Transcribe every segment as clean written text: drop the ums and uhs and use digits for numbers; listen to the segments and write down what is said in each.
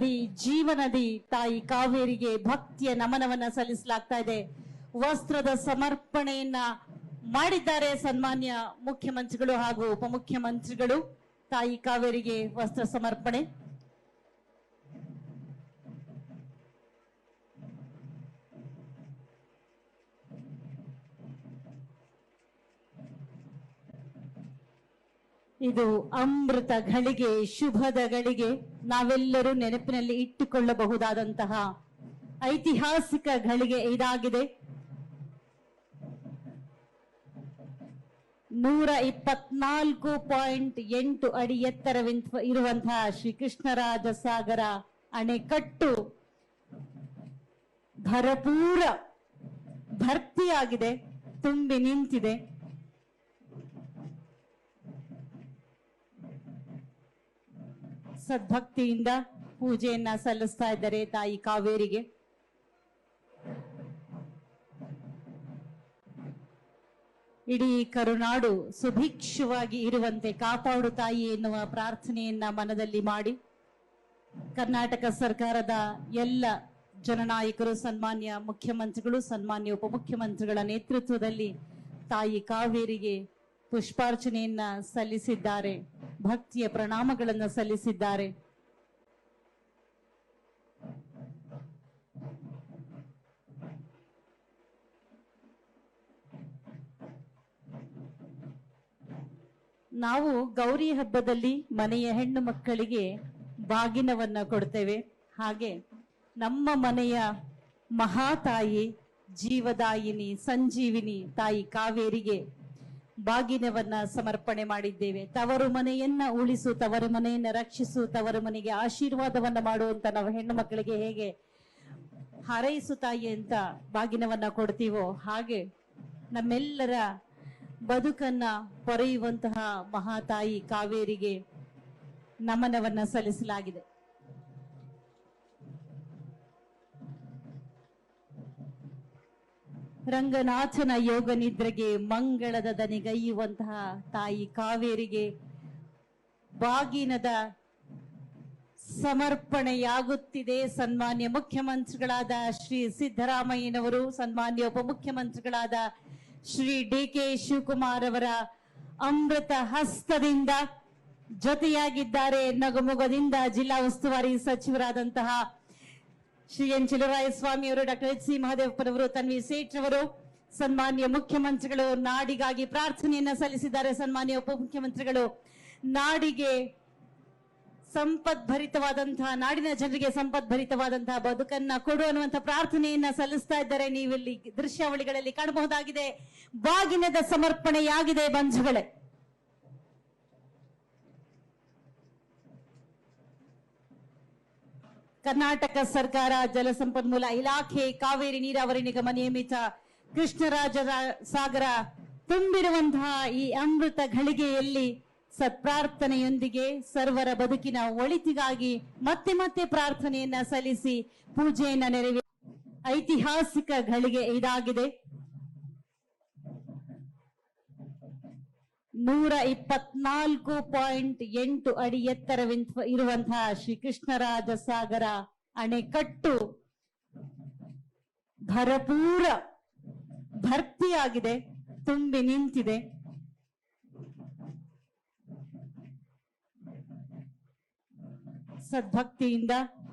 ನದಿ, ಜೀವನದಿ ತಾಯಿ ಕಾವೇರಿಗೆ ಭಕ್ತಿಯ ನಮನವನ್ನ ಸಲ್ಲಿಸಲಾಗ್ತಾ ಇದೆ. ವಸ್ತ್ರದ ಸಮರ್ಪಣೆಯನ್ನ ಮಾಡಿದ್ದಾರೆ ಸನ್ಮಾನ್ಯ ಮುಖ್ಯಮಂತ್ರಿಗಳು ಹಾಗೂ ಉಪಮುಖ್ಯಮಂತ್ರಿಗಳು. ತಾಯಿ ಕಾವೇರಿಗೆ ವಸ್ತ್ರ ಸಮರ್ಪಣೆ. ಇದು ಅಮೃತ ಘಳಿಗೆ, ಶುಭದ ಗಳಿಗೆ, ನಾವೆಲ್ಲರೂ ನೆನಪಿನಲ್ಲಿ ಇಟ್ಟುಕೊಳ್ಳಬಹುದಾದಂತಹ ಐತಿಹಾಸಿಕ ಘಳಿಗೆ ಇದಾಗಿದೆ. 124.8 ಅಡಿ ಎತ್ತರವಿರುವಂತಹ ಶ್ರೀ ಕೃಷ್ಣರಾಜ ಸಾಗರ ಅಣೆಕಟ್ಟು ಭರಪೂರ ಭರ್ತಿಯಾಗಿದೆ, ತುಂಬಿ ನಿಂತಿದೆ. ಸದ್ಭಕ್ತಿಯಿಂದ ಪೂಜೆಯನ್ನ ಸಲ್ಲಿಸ್ತಾ ಇದ್ದಾರೆ ತಾಯಿ ಕಾವೇರಿಗೆ. ಇಡೀ ಕರುನಾಡು ಸುಭಿಕ್ಷವಾಗಿ ಇರುವಂತೆ ಕಾಪಾಡು ತಾಯಿ ಎನ್ನುವ ಪ್ರಾರ್ಥನೆಯನ್ನ ಮನದಲ್ಲಿ ಮಾಡಿ ಕರ್ನಾಟಕ ಸರ್ಕಾರದ ಎಲ್ಲ ಜನನಾಯಕರು, ಸನ್ಮಾನ್ಯ ಮುಖ್ಯಮಂತ್ರಿಗಳು, ಸನ್ಮಾನ್ಯ ಉಪಮುಖ್ಯಮಂತ್ರಿಗಳ ನೇತೃತ್ವದಲ್ಲಿ ತಾಯಿ ಕಾವೇರಿಗೆ ಪುಷ್ಪಾರ್ಚನೆಯನ್ನ ಸಲ್ಲಿಸಿದ್ದಾರೆ, ಭಕ್ತಿಯ ಪ್ರಣಾಮಗಳನ್ನು ಸಲ್ಲಿಸಿದ್ದಾರೆ. ನಾವು ಗೌರಿ ಹಬ್ಬದಲ್ಲಿ ಮನೆಯ ಹೆಣ್ಣು ಮಕ್ಕಳಿಗೆ ಬಾಗಿನವನ್ನ ಕೊಡ್ತೇವೆ. ಹಾಗೆ ನಮ್ಮ ಮನೆಯ ಮಹಾತಾಯಿ, ಜೀವದಾಯಿನಿ, ಸಂಜೀವಿನಿ ತಾಯಿ ಕಾವೇರಿಗೆ ಬಾಗಿನವನ್ನ ಸಮರ್ಪಣೆ ಮಾಡಿದ್ದೇವೆ. ತವರು ಮನೆಯನ್ನ ಉಳಿಸು, ತವರು ಮನೆಯನ್ನ ರಕ್ಷಿಸು, ತವರು ಮನೆಗೆ ಆಶೀರ್ವಾದವನ್ನ ಮಾಡುವಂತ ನಾವು ಹೆಣ್ಣು ಮಕ್ಕಳಿಗೆ ಹೇಗೆ ಹಾರೈಸು ತಾಯಿ ಅಂತ ಬಾಗಿನವನ್ನ ಕೊಡ್ತೀವೋ ಹಾಗೆ ನಮ್ಮೆಲ್ಲರ ಬದುಕನ್ನ ಪೊರೆಯುವಂತಹ ಮಹಾತಾಯಿ ಕಾವೇರಿಗೆ ನಮನವನ್ನ ಸಲ್ಲಿಸಲಾಗಿದೆ. ರಂಗನಾಥನ ಯೋಗ ನಿದ್ರೆಗೆ ಮಂಗಳದ ದನಿಗೈಯುವಂತಹ ತಾಯಿ ಕಾವೇರಿಗೆ ಬಾಗಿನದ ಸಮರ್ಪಣೆಯಾಗುತ್ತಿದೆ. ಸನ್ಮಾನ್ಯ ಮುಖ್ಯಮಂತ್ರಿಗಳಾದ ಶ್ರೀ ಸಿದ್ದರಾಮಯ್ಯನವರು, ಸನ್ಮಾನ್ಯ ಉಪಮುಖ್ಯಮಂತ್ರಿಗಳಾದ ಶ್ರೀ ಡಿ.ಕೆ. ಶಿವಕುಮಾರ್ ಅವರ ಅಮೃತ ಹಸ್ತದಿಂದ ಜೊತೆಯಾಗಿದ್ದಾರೆ. ನಗುಮುಗದಿಂದ ಜಿಲ್ಲಾ ಉಸ್ತುವಾರಿ ಸಚಿವರಾದಂತಹ ಶ್ರೀ ಎನ್ ಚಲುವರಾಯಸ್ವಾಮಿ ಅವರು, ಡಾಕ್ಟರ್ ಎಚ್ ಸಿ ಮಹದೇವಪ್ಪನವರು, ತನ್ವಿ ಸೇಠ್ ಅವರು, ಸನ್ಮಾನ್ಯ ಮುಖ್ಯಮಂತ್ರಿಗಳು ನಾಡಿಗಾಗಿ ಪ್ರಾರ್ಥನೆಯನ್ನ ಸಲ್ಲಿಸಿದ್ದಾರೆ. ಸನ್ಮಾನ್ಯ ಉಪಮುಖ್ಯಮಂತ್ರಿಗಳು ನಾಡಿಗೆ ಸಂಪದ್ಭರಿತವಾದಂತಹ, ನಾಡಿನ ಜನರಿಗೆ ಸಂಪದ್ಭರಿತವಾದಂತಹ ಬದುಕನ್ನ ಕೊಡು ಅನ್ನುವಂತಹ ಪ್ರಾರ್ಥನೆಯನ್ನ ಸಲ್ಲಿಸ್ತಾ ಇದ್ದಾರೆ. ನೀವಿಲ್ಲಿ ದೃಶ್ಯಾವಳಿಗಳಲ್ಲಿ ಕಾಣಬಹುದಾಗಿದೆ. ಬಾಗಿನದ ಸಮರ್ಪಣೆಯಾಗಿದೆ ಬಂಧುಗಳೇ. ಕರ್ನಾಟಕ ಸರ್ಕಾರ ಜಲಸಂಪನ್ಮೂಲ ಇಲಾಖೆ, ಕಾವೇರಿ ನೀರಾವರಿ ನಿಗಮ ನಿಯಮಿತ ಕೃಷ್ಣರಾಜ ಸಾಗರ ತುಂಬಿರುವಂತಹ ಈ ಅಮೃತ ಘಳಿಗೆಯಲ್ಲಿ ಸತ್ಪ್ರಾರ್ಥನೆಯೊಂದಿಗೆ ಸರ್ವರ ಬದುಕಿನ ಒಳಿತಿಗಾಗಿ ಮತ್ತೆ ಮತ್ತೆ ಪ್ರಾರ್ಥನೆಯನ್ನ ಸಲ್ಲಿಸಿ ಪೂಜೆಯನ್ನ ನೆರವೇರಿಸಿ ಐತಿಹಾಸಿಕ ಘಳಿಗೆ ಇದಾಗಿದೆ. 124.8 ಅಡಿ ಎತ್ತರವಿರುವಂತಹ ಶ್ರೀ ಕೃಷ್ಣರಾಜ ಸಾಗರ ಅಣೆಕಟ್ಟು ಭರಪೂರ ಭರ್ತಿಯಾಗಿದೆ, ತುಂಬಿ ನಿಂತಿದೆ. ಸದ್ಭಕ್ತಿಯಿಂದ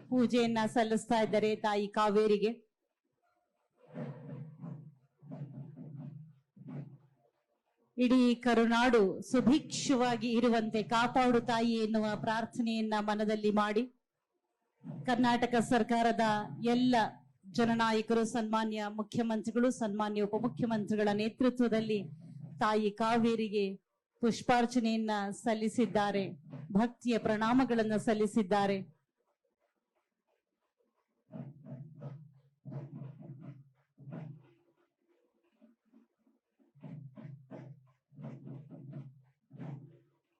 ಪೂಜೆಯನ್ನ ಸಲ್ಲಿಸ್ತಾ ಇದ್ದಾರೆ ತಾಯಿ ಕಾವೇರಿಗೆ. ಇಡೀ ಕರುನಾಡು ಸುಭಿಕ್ಷವಾಗಿ ಇರುವಂತೆ ಕಾಪಾಡು ತಾಯಿ ಎನ್ನುವ ಪ್ರಾರ್ಥನೆಯನ್ನ ಮನದಲ್ಲಿ ಮಾಡಿ ಕರ್ನಾಟಕ ಸರ್ಕಾರದ ಎಲ್ಲ ಜನನಾಯಕರು, ಸನ್ಮಾನ್ಯ ಮುಖ್ಯಮಂತ್ರಿಗಳು, ಸನ್ಮಾನ್ಯ ಉಪಮುಖ್ಯಮಂತ್ರಿಗಳ ನೇತೃತ್ವದಲ್ಲಿ ತಾಯಿ ಕಾವೇರಿಗೆ ಪುಷ್ಪಾರ್ಚನೆಯನ್ನ ಸಲ್ಲಿಸಿದ್ದಾರೆ, ಭಕ್ತಿಯ ಪ್ರಣಾಮಗಳನ್ನು ಸಲ್ಲಿಸಿದ್ದಾರೆ.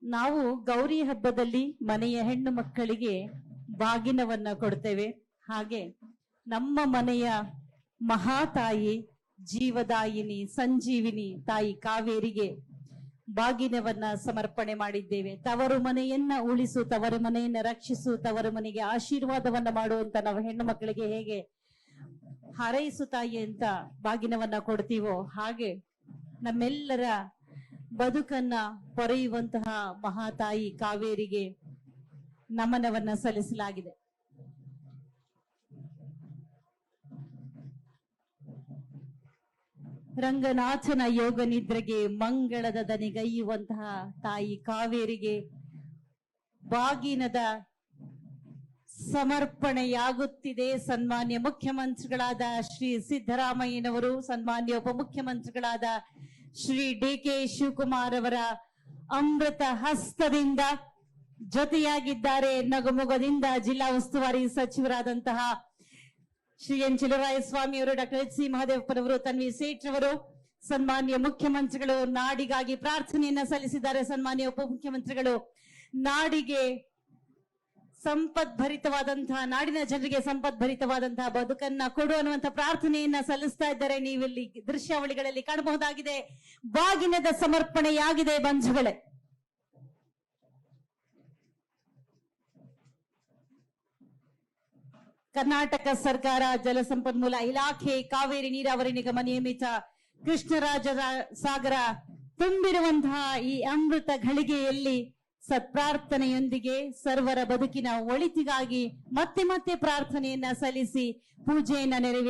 ನಾವು ಗೌರಿ ಹಬ್ಬದಲ್ಲಿ ಮನೆಯ ಹೆಣ್ಣು ಮಕ್ಕಳಿಗೆ ಬಾಗಿನವನ್ನ ಕೊಡ್ತೇವೆ. ಹಾಗೆ ನಮ್ಮ ಮನೆಯ ಮಹಾತಾಯಿ, ಜೀವದಾಯಿನಿ, ಸಂಜೀವಿನಿ ತಾಯಿ ಕಾವೇರಿಗೆ ಬಾಗಿನವನ್ನ ಸಮರ್ಪಣೆ ಮಾಡಿದ್ದೇವೆ. ತವರು ಮನೆಯನ್ನ ಉಳಿಸು, ತವರು ಮನೆಯನ್ನ ರಕ್ಷಿಸು, ತವರು ಮನೆಗೆ ಆಶೀರ್ವಾದವನ್ನ ಮಾಡುವಂತ ನಾವು ಹೆಣ್ಣು ಮಕ್ಕಳಿಗೆ ಹೇಗೆ ಹಾರೈಸು ತಾಯಿ ಅಂತ ಬಾಗಿನವನ್ನ ಕೊಡ್ತೀವೋ, ಹಾಗೆ ನಮ್ಮೆಲ್ಲರ ಬದುಕನ್ನ ಪೊರೆಯುವಂತಹ ಮಹಾತಾಯಿ ಕಾವೇರಿಗೆ ನಮನವನ್ನ ಸಲ್ಲಿಸಲಾಗಿದೆ. ರಂಗನಾಥನ ಯೋಗ ನಿದ್ರೆಗೆ ಮಂಗಳದ ದನಿಗೈಯುವಂತಹ ತಾಯಿ ಕಾವೇರಿಗೆ ಬಾಗಿನದ ಸಮರ್ಪಣೆಯಾಗುತ್ತಿದೆ. ಸನ್ಮಾನ್ಯ ಮುಖ್ಯಮಂತ್ರಿಗಳಾದ ಶ್ರೀ ಸಿದ್ದರಾಮಯ್ಯನವರು, ಸನ್ಮಾನ್ಯ ಉಪಮುಖ್ಯಮಂತ್ರಿಗಳಾದ ಶ್ರೀ ಡಿ.ಕೆ. ಶಿವಕುಮಾರ್ ಅವರ ಅಮೃತ ಹಸ್ತದಿಂದ ಜೊತೆಯಾಗಿದ್ದಾರೆ. ನಗುಮೊಗದಿಂದ ಜಿಲ್ಲಾ ಉಸ್ತುವಾರಿ ಸಚಿವರಾದಂತಹ ಶ್ರೀ ಎನ್ ಚಲುವರಾಯಸ್ವಾಮಿ ಅವರು, ಡಾಕ್ಟರ್ ಎಚ್ ಸಿ ಮಹದೇವಪ್ಪನವರು, ತನ್ವಿ ಸೇಠ್ ಅವರು, ಸನ್ಮಾನ್ಯ ಮುಖ್ಯಮಂತ್ರಿಗಳು ನಾಡಿಗಾಗಿ ಪ್ರಾರ್ಥನೆಯನ್ನ ಸಲ್ಲಿಸಿದ್ದಾರೆ. ಸನ್ಮಾನ್ಯ ಉಪಮುಖ್ಯಮಂತ್ರಿಗಳು ನಾಡಿಗೆ ಸಂಪದ್ಭರಿತವಾದಂತಹ, ನಾಡಿನ ಜನರಿಗೆ ಸಂಪದ್ಭರಿತವಾದಂತಹ ಬದುಕನ್ನ ಕೊಡು ಅನ್ನುವಂತ ಪ್ರಾರ್ಥನೆಯನ್ನ ಸಲ್ಲಿಸ್ತಾ ಇದ್ದಾರೆ. ನೀವಿಲ್ಲಿ ದೃಶ್ಯಾವಳಿಗಳಲ್ಲಿ ಕಾಣಬಹುದಾಗಿದೆ. ಬಾಗಿನದ ಸಮರ್ಪಣೆಯಾಗಿದೆ ಬಂಧುಗಳೇ. ಕರ್ನಾಟಕ ಸರ್ಕಾರ ಜಲಸಂಪನ್ಮೂಲ ಇಲಾಖೆ, ಕಾವೇರಿ ನೀರಾವರಿ ನಿಗಮ ನಿಯಮಿತ ಕೃಷ್ಣರಾಜ ಸಾಗರ ತುಂಬಿರುವಂತಹ ಈ ಅಮೃತ ಘಳಿಗೆಯಲ್ಲಿ ಸತ್ಪ್ರಾರ್ಥನೆಯೊಂದಿಗೆ ಸರ್ವರ ಬದುಕಿನ ಒಳಿತಿಗಾಗಿ ಮತ್ತೆ ಮತ್ತೆ ಪ್ರಾರ್ಥನೆಯನ್ನ ಸಲ್ಲಿಸಿ ಪೂಜೆಯನ್ನ ನೆರವೇರಿಸಿ